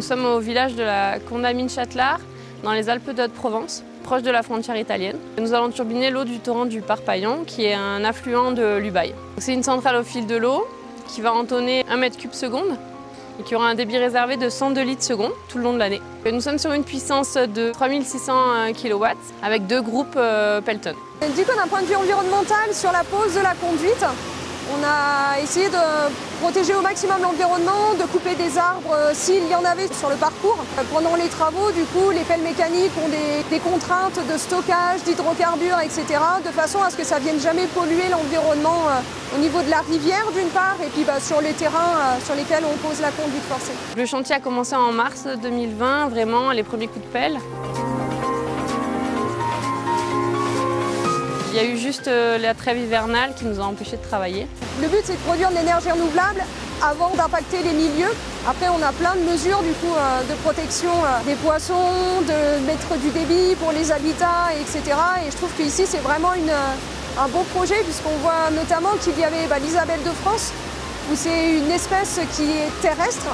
sommes au village de la Condamine-Châtelard, dans les Alpes de Haute-Provence, proche de la frontière italienne. Nous allons turbiner l'eau du torrent du Parpaillon, qui est un affluent de l'Ubaye. C'est une centrale au fil de l'eau qui va entonner 1 mètre cube seconde et qui aura un débit réservé de 102 litres seconde tout le long de l'année. Nous sommes sur une puissance de 3600 kW avec 2 groupes Pelton. Du coup, d'un point de vue environnemental, sur la pose de la conduite, on a essayé de protéger au maximum l'environnement, de couper des arbres s'il y en avait sur le parcours. Pendant les travaux, du coup, les pelles mécaniques ont des contraintes de stockage, d'hydrocarbures, etc. de façon à ce que ça ne vienne jamais polluer l'environnement au niveau de la rivière d'une part et puis sur les terrains sur lesquels on pose la conduite forcée. Le chantier a commencé en mars 2020, vraiment les premiers coups de pelle. Il y a eu juste la trêve hivernale qui nous a empêchés de travailler. Le but, c'est de produire de l'énergie renouvelable avant d'impacter les milieux. Après, on a plein de mesures du coup, de protection des poissons, de mettre du débit pour les habitats, etc. Et je trouve qu'ici, c'est vraiment un beau projet puisqu'on voit notamment qu'il y avait l'Isabelle de France, où c'est une espèce qui est terrestre.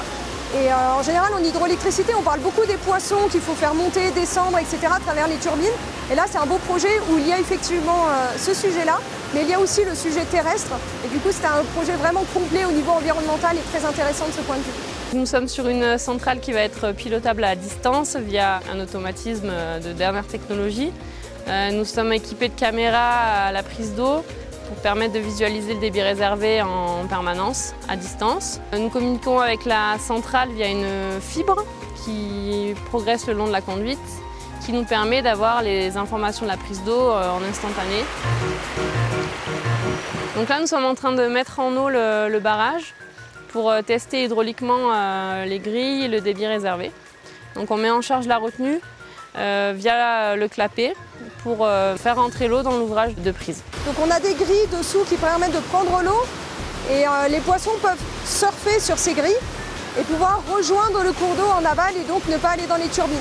Et en général, en hydroélectricité, on parle beaucoup des poissons qu'il faut faire monter, descendre, etc. à travers les turbines. Et là, c'est un beau projet où il y a effectivement ce sujet-là, mais il y a aussi le sujet terrestre. Et du coup, c'est un projet vraiment complet au niveau environnemental et très intéressant de ce point de vue. Nous sommes sur une centrale qui va être pilotable à distance via un automatisme de dernière technologie. Nous sommes équipés de caméras à la prise d'eau pour permettre de visualiser le débit réservé en permanence, à distance. Nous communiquons avec la centrale via une fibre qui progresse le long de la conduite, qui nous permet d'avoir les informations de la prise d'eau en instantané. Donc là, nous sommes en train de mettre en eau le barrage pour tester hydrauliquement les grilles et le débit réservé. Donc on met en charge la retenue via le clapet pour faire entrer l'eau dans l'ouvrage de prise. Donc on a des grilles dessous qui permettent de prendre l'eau et les poissons peuvent surfer sur ces grilles et pouvoir rejoindre le cours d'eau en aval et donc ne pas aller dans les turbines.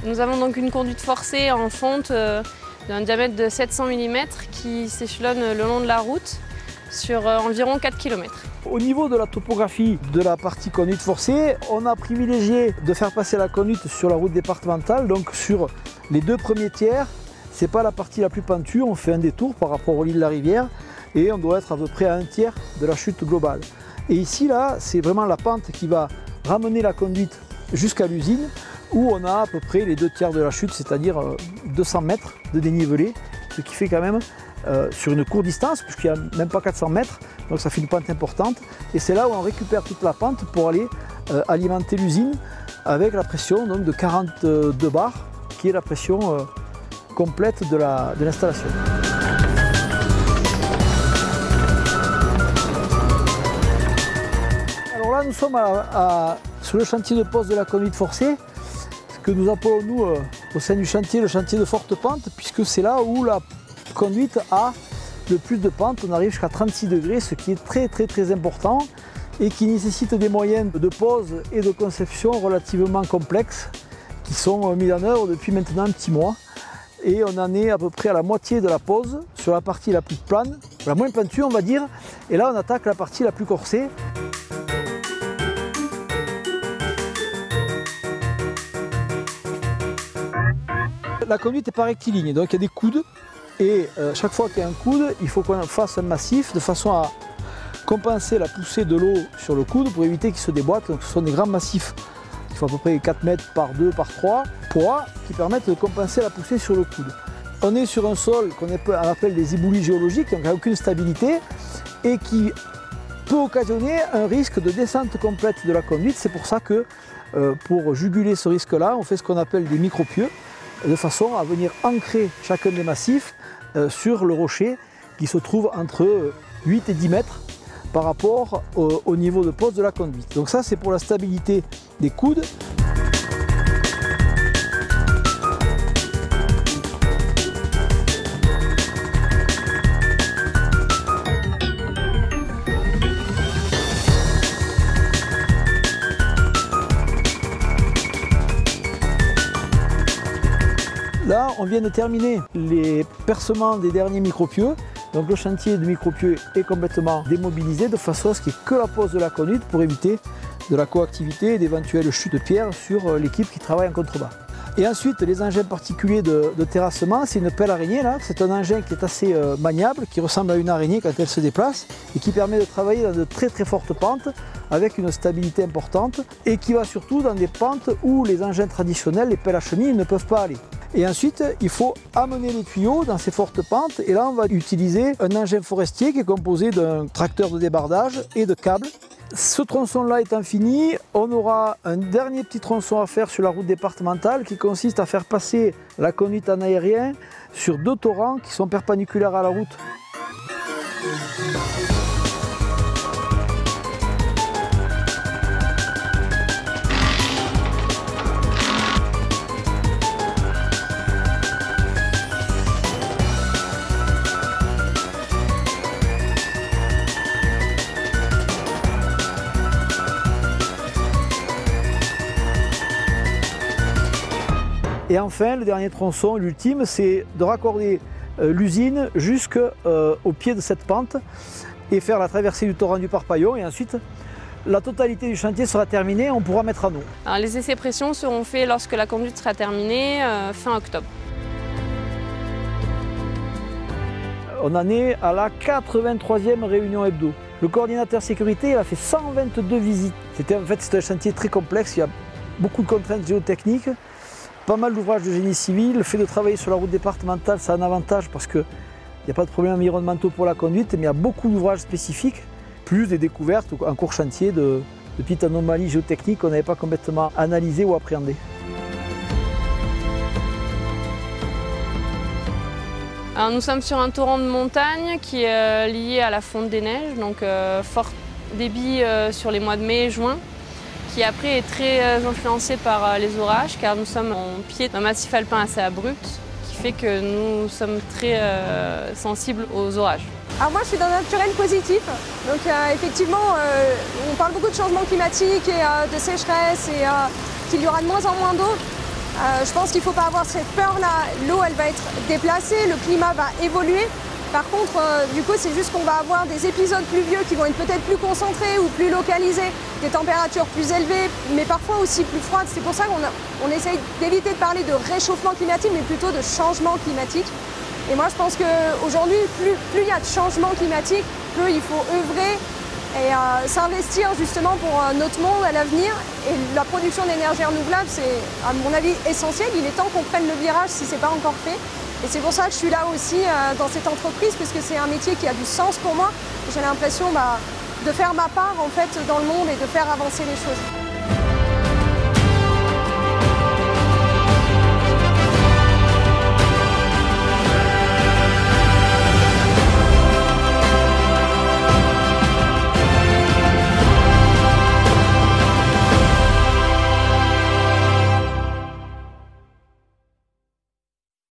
Nous avons donc une conduite forcée en fonte d'un diamètre de 700 mm qui s'échelonne le long de la route sur environ 4 km. Au niveau de la topographie de la partie conduite forcée, on a privilégié de faire passer la conduite sur la route départementale, donc sur les 2 premiers tiers. Ce n'est pas la partie la plus pentue, on fait un détour par rapport au lit de la rivière et on doit être à peu près à 1/3 de la chute globale. Et ici, là, c'est vraiment la pente qui va ramener la conduite jusqu'à l'usine où on a à peu près les 2/3 de la chute, c'est-à-dire 200 mètres de dénivelé, ce qui fait quand même sur une courte distance, puisqu'il n'y a même pas 400 mètres, donc ça fait une pente importante. Et c'est là où on récupère toute la pente pour aller alimenter l'usine avec la pression donc, de 42 bars, qui est la pression complète de l'installation. Alors là, nous sommes sur le chantier de pose de la conduite forcée, ce que nous appelons nous au sein du chantier le chantier de forte pente, puisque c'est là où la conduite a le plus de pente. On arrive jusqu'à 36 degrés, ce qui est très important et qui nécessite des moyens de pose et de conception relativement complexes qui sont mis en œuvre depuis maintenant un petit mois. Et on en est à peu près à la moitié de la pose sur la partie la plus plane, la moins pentue on va dire, et là on attaque la partie la plus corsée. La conduite n'est pas rectiligne, donc il y a des coudes et chaque fois qu'il y a un coude, il faut qu'on fasse un massif de façon à compenser la poussée de l'eau sur le coude pour éviter qu'il se déboîte. Donc ce sont des grands massifs qui font à peu près 4 mètres par 2 par 3 poids qui permettent de compenser la poussée sur le coude. On est sur un sol qu'on appelle des éboulis géologiques, donc il n'y a aucune stabilité et qui peut occasionner un risque de descente complète de la conduite. C'est pour ça que pour juguler ce risque-là, on fait ce qu'on appelle des micro-pieux, de façon à venir ancrer chacun des massifs sur le rocher qui se trouve entre 8 et 10 mètres par rapport au niveau de pose de la conduite. Donc ça c'est pour la stabilité des coudes. Là, on vient de terminer les percements des derniers micropieux. Donc le chantier de micropieux est complètement démobilisé de façon à ce qu'il n'y ait que la pose de la conduite pour éviter de la coactivité et d'éventuelles chutes de pierres sur l'équipe qui travaille en contrebas. Et ensuite, les engins particuliers de terrassement, c'est une pelle araignée là. C'est un engin qui est assez maniable, qui ressemble à une araignée quand elle se déplace et qui permet de travailler dans de très fortes pentes avec une stabilité importante et qui va surtout dans des pentes où les engins traditionnels, les pelles à chenilles, ne peuvent pas aller. Et ensuite, il faut amener les tuyaux dans ces fortes pentes et là, on va utiliser un engin forestier qui est composé d'un tracteur de débardage et de câbles. Ce tronçon-là étant fini, on aura un dernier petit tronçon à faire sur la route départementale qui consiste à faire passer la conduite en aérien sur 2 torrents qui sont perpendiculaires à la route. Et enfin, le dernier tronçon, l'ultime, c'est de raccorder l'usine jusqu'au pied de cette pente et faire la traversée du torrent du Parpaillon. Et ensuite, la totalité du chantier sera terminée et on pourra mettre à eau. Alors, les essais pression seront faits lorsque la conduite sera terminée, fin octobre. On en est à la 83e réunion hebdo. Le coordinateur sécurité il a fait 122 visites. C'est un chantier très complexe, il y a beaucoup de contraintes géotechniques. Pas mal d'ouvrages de génie civil. Le fait de travailler sur la route départementale, ça a un avantage parce qu'il n'y a pas de problème environnementaux pour la conduite, mais il y a beaucoup d'ouvrages spécifiques, plus des découvertes en cours chantier de petites anomalies géotechniques qu'on n'avait pas complètement analysées ou appréhendées. Alors, nous sommes sur un torrent de montagne qui est lié à la fonte des neiges, donc fort débit sur les mois de mai et juin, qui après est très influencé par les orages car nous sommes en pied d'un massif alpin assez abrupt qui fait que nous sommes très sensibles aux orages. Alors moi je suis d'un naturel positif, donc effectivement on parle beaucoup de changement climatique et de sécheresse et qu'il y aura de moins en moins d'eau. Je pense qu'il ne faut pas avoir cette peur-là, l'eau elle va être déplacée, le climat va évoluer. Par contre, du coup, c'est juste qu'on va avoir des épisodes pluvieux qui vont être peut-être plus concentrés ou plus localisés, des températures plus élevées, mais parfois aussi plus froides. C'est pour ça qu'on essaye d'éviter de parler de réchauffement climatique, mais plutôt de changement climatique. Et moi, je pense qu'aujourd'hui, plus il y a de changement climatique, plus il faut œuvrer et s'investir justement pour notre monde à l'avenir. Et la production d'énergie renouvelable, c'est, à mon avis, essentiel. Il est temps qu'on prenne le virage si ce n'est pas encore fait. Et c'est pour ça que je suis là aussi dans cette entreprise, puisque c'est un métier qui a du sens pour moi. J'ai l'impression de faire ma part en fait, dans le monde et de faire avancer les choses.